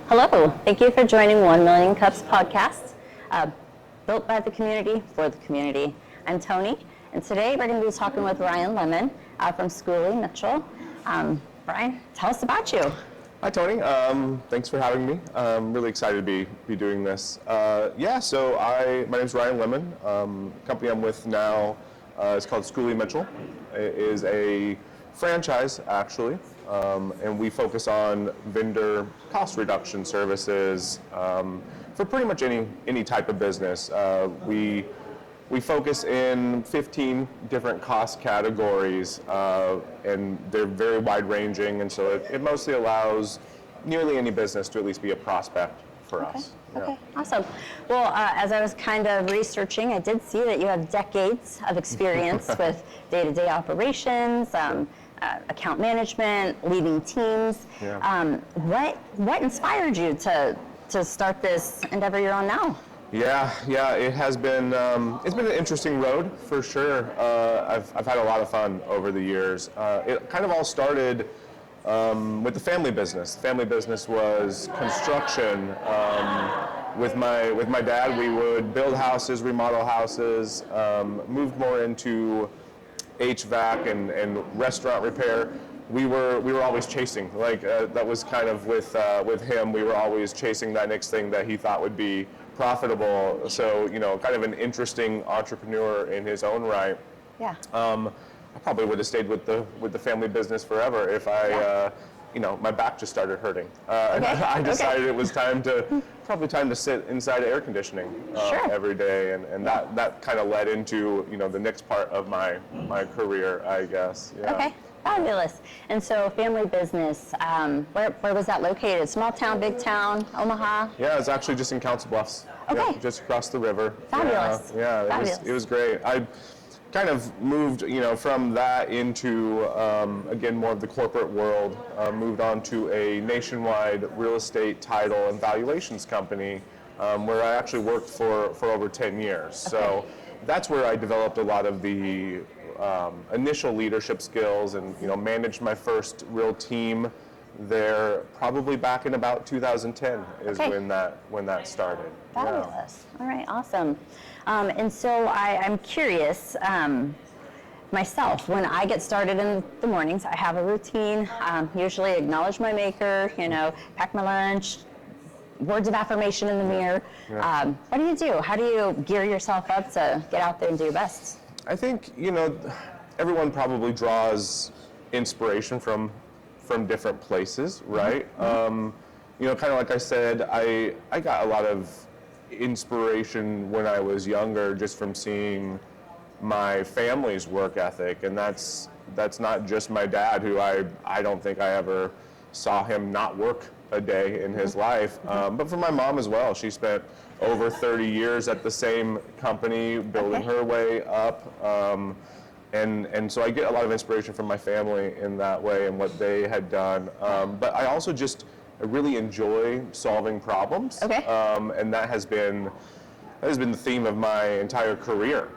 Hello, thank you for joining 1 Million Cups podcast, built by the community for the community. I'm Toni, and today we're going to be talking with Ryan Lemmon from Schooley, Mitchell. Ryan, tell us about you. Hi, Toni. Thanks for having me. I'm really excited to be doing this. My name's Ryan Lemmon. The company I'm with now is called Schooley Mitchell. It is a franchise, actually, and we focus on vendor cost reduction services for pretty much any type of business. We focus in 15 different cost categories, and they're very wide-ranging, and so it mostly allows nearly any business to at least be a prospect for us. Okay, awesome. Well, as I was kind of researching, I did see that you have decades of experience with day-to-day operations, account management, leading teams. Yeah. What inspired you to start this endeavor you're on now? Yeah, it has been, it's been an interesting road for sure. I've had a lot of fun over the years. It kind of all started with the family business. The family business was construction. With my dad, we would build houses, remodel houses, moved more into HVAC and restaurant repair. We were always chasing, that was kind of with him. We were always chasing that next thing that he thought would be profitable. So, kind of an interesting entrepreneur in his own right. Yeah. I probably would have stayed with the family business forever if my back just started hurting. And I decided it was probably time to sit inside of air conditioning every day, and that kind of led into the next part of my career, I guess. Yeah. Okay. Fabulous. And so family business, where was that located? Small town, big town, Omaha? Yeah, it's actually just in Council Bluffs. Okay. Yeah, just across the river. Fabulous. Yeah, it was great. I kind of moved, from that into, again, more of the corporate world, moved on to a nationwide real estate title and valuations company, where I actually worked for over 10 years. Okay. So that's where I developed a lot of the initial leadership skills and managed my first real team there probably back in about 2010 is when that started. Fabulous. Yeah. All right, awesome. And so I'm curious, myself, when I get started in the mornings, I have a routine, usually acknowledge my maker, pack my lunch, words of affirmation in the mirror. Yeah. What do? How do you gear yourself up to get out there and do your best? I think, everyone probably draws inspiration from different places, right? Mm-hmm. Kind of like I said, I got a lot of inspiration when I was younger just from seeing my family's work ethic, and that's not just my dad, who I don't think I ever saw him not work a day in his life, but for my mom as well. She spent over 30 years at the same company, building her way up, and so I get a lot of inspiration from my family in that way and what they had done. But I also I really enjoy solving problems, and that has been the theme of my entire career.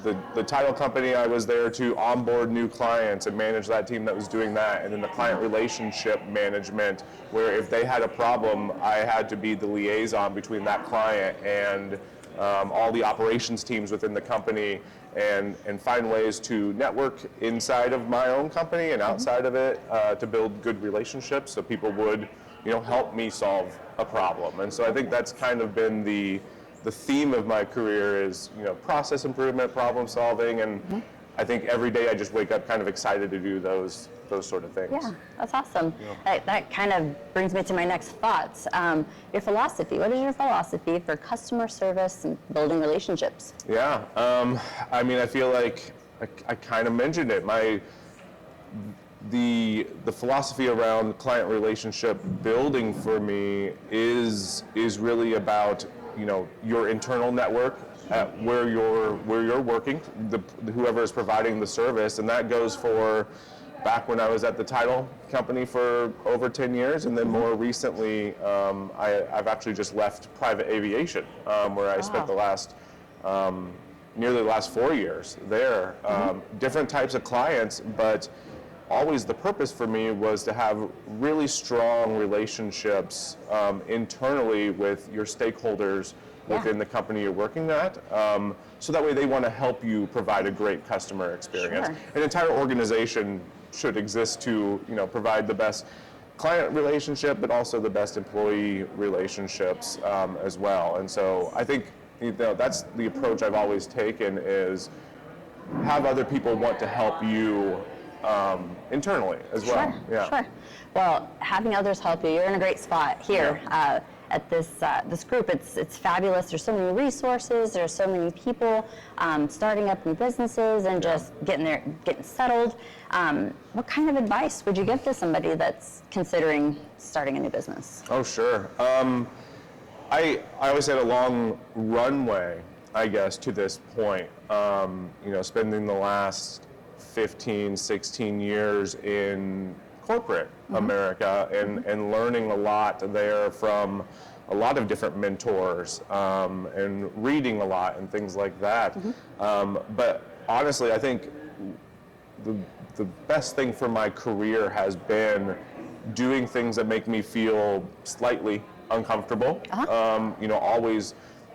The title company, I was there to onboard new clients and manage that team that was doing that, and then the client relationship management, where if they had a problem, I had to be the liaison between that client and all the operations teams within the company, and find ways to network inside of my own company and outside of it to build good relationships so people would help me solve a problem. And so I think that's kind of been the theme of my career is, process improvement, problem solving, and I think every day I just wake up kind of excited to do those sort of things. Yeah, that's awesome. Yeah. That kind of brings me to my next thoughts. Your philosophy. What is your philosophy for customer service and building relationships? Yeah, I feel like I kind of mentioned it. The philosophy around client relationship building for me is really about your internal network at where you're working, whoever is providing the service, and that goes for back when I was at the title company for over 10 years, and then more recently, I've actually just left private aviation, where I spent the last nearly the last 4 years there. Different types of clients, but always the purpose for me was to have really strong relationships internally with your stakeholders within the company you're working at, so that way they want to help you provide a great customer experience. Sure. An entire organization should exist to, provide the best client relationship, but also the best employee relationships as well. And so I think that's the approach I've always taken, is have other people want to help you internally as well. Sure. Well, having others help you, you're in a great spot here at this group. It's fabulous. There's so many resources. There's so many people starting up new businesses and just getting settled. What kind of advice would you give to somebody that's considering starting a new business? Oh, sure. I always had a long runway, I guess, to this point. Spending the last 15, 16 years in corporate America and learning a lot there from a lot of different mentors and reading a lot and things like that. But honestly, I think the best thing for my career has been doing things that make me feel slightly uncomfortable. Always,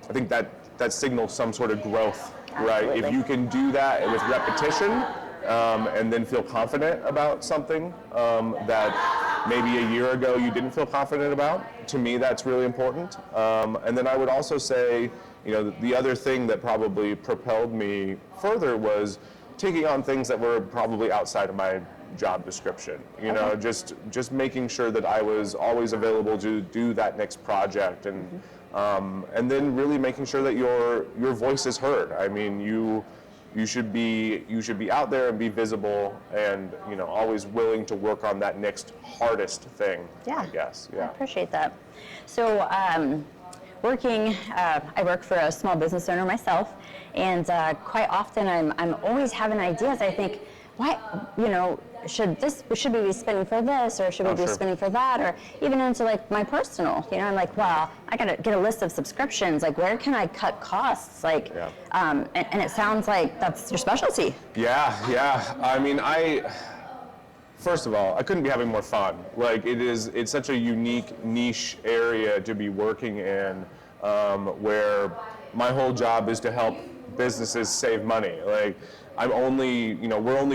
I think that signals some sort of growth, right? Absolutely. If you can do that with repetition, and then feel confident about something that maybe a year ago you didn't feel confident about. To me, that's really important. And then I would also say, the other thing that probably propelled me further was taking on things that were probably outside of my job description. Just making sure that I was always available to do that next project, and then really making sure that your voice is heard. I mean, you should be out there and be visible, and always willing to work on that next hardest thing. I guess. I appreciate that. So I work for a small business owner myself, and quite often I'm always having ideas. I think, why, should we be spending for this, or should we be spending for that, or even into like my personal, I'm like, wow, I gotta get a list of subscriptions, like where can I cut costs, and it sounds like that's your specialty. I mean, first of all, I couldn't be having more fun. Like, it's such a unique niche area to be working in, where my whole job is to help businesses save money. Like, we're only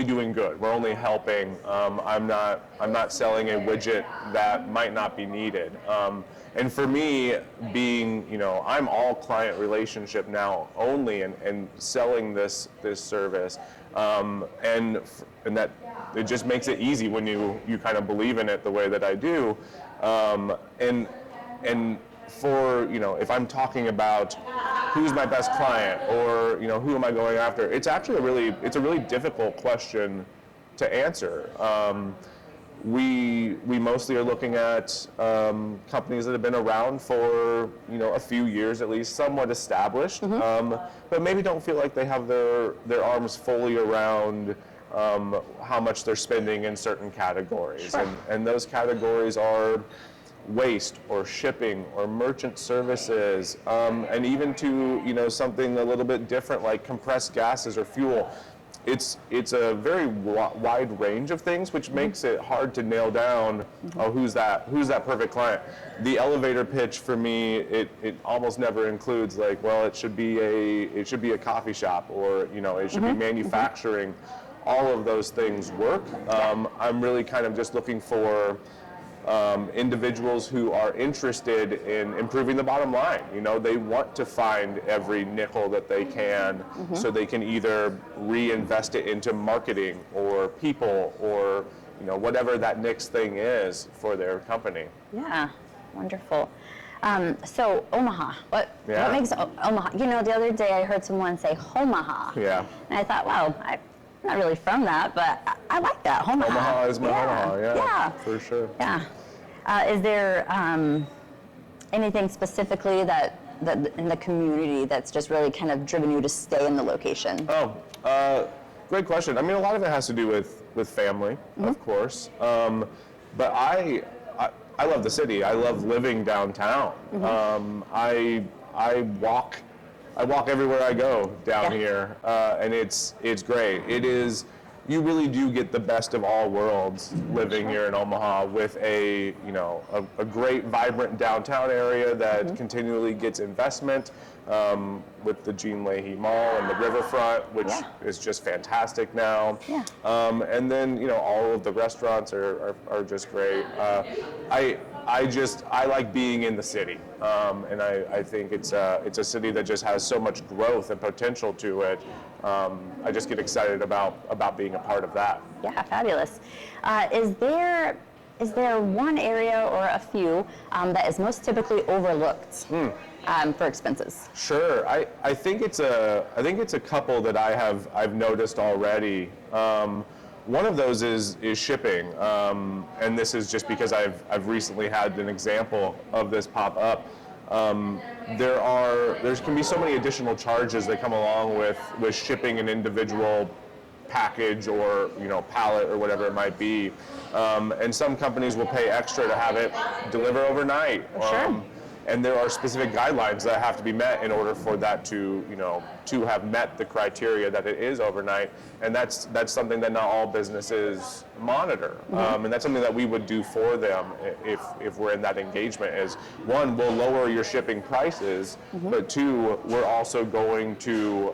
doing good. We're only helping. I'm not selling a widget that might not be needed. And for me, being, I'm all client relationship now only, and selling this service, and that it just makes it easy when you kind of believe in it the way that I do, and for, if I'm talking about who's my best client, or who am I going after, it's actually a really difficult question to answer. We mostly are looking at companies that have been around for a few years at least, somewhat established, but maybe don't feel like they have their arms fully around how much they're spending in certain categories, and those categories are waste, or shipping, or merchant services, and even to something a little bit different like compressed gases or fuel. It's a very wide range of things, which makes it hard to nail down who's that perfect client. The elevator pitch for me, it almost never includes like, well, it should be a coffee shop, or it should be manufacturing. All of those things work. I'm really kind of just looking for individuals who are interested in improving the bottom line. They want to find every nickel that they can, so they can either reinvest it into marketing or people, or whatever that next thing is for their company. Yeah, wonderful. So Omaha, what makes Omaha? The other day I heard someone say Omaha. Yeah. And I thought, wow, I'm not really from that, but I like that. Omaha. Omaha is my Omaha, yeah, for sure. Yeah. Is there anything specifically that in the community that's just really kind of driven you to stay in the location? Great question. I mean, a lot of it has to do with family, of course. But I love the city. I love living downtown. I walk everywhere I go down here, and it's great. It is, you really do get the best of all worlds living here in Omaha with a great, vibrant downtown area that continually gets investment with the Jean Leahy Mall and the riverfront, which is just fantastic now. Yeah. And then, all of the restaurants are just great. I like being in the city, and I think it's a city that just has so much growth and potential to it. I just get excited about being a part of that. Yeah, fabulous. Is there one area or a few that is most typically overlooked for expenses? Sure. I think it's a couple that I've noticed already. One of those is shipping, and this is just because I've recently had an example of this pop up. There can be so many additional charges that come along with shipping an individual package or pallet or whatever it might be, and some companies will pay extra to have it deliver overnight. Sure. And there are specific guidelines that have to be met in order for that to have met the criteria that it is overnight, and that's something that not all businesses monitor, and that's something that we would do for them if we're in that engagement. Is one, we'll lower your shipping prices, but two, we're also going to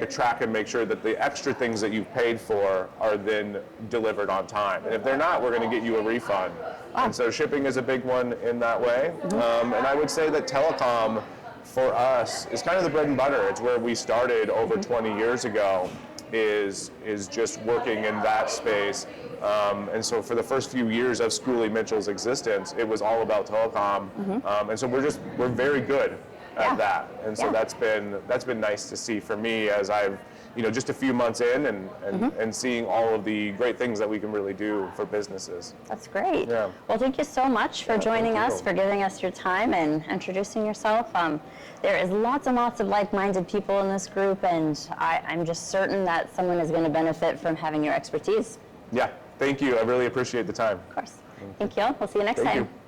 track and make sure that the extra things that you've paid for are then delivered on time, and if they're not, we're going to get you a refund. And so shipping is a big one in that way. And I would say that Telecom, for us, is kind of the bread and butter. It's where we started over 20 years ago, is just working in that space. And so for the first few years of Schooley Mitchell's existence, it was all about Telecom. And so we're very good at that. And so that's been nice to see for me as I've just a few months in and seeing all of the great things that we can really do for businesses. That's great. Yeah. Well, thank you so much for joining us, for giving us your time and introducing yourself. There is lots and lots of like-minded people in this group, and I'm just certain that someone is going to benefit from having your expertise. Yeah, thank you. I really appreciate the time. Of course. Thank you all. We'll see you next time. Thank you.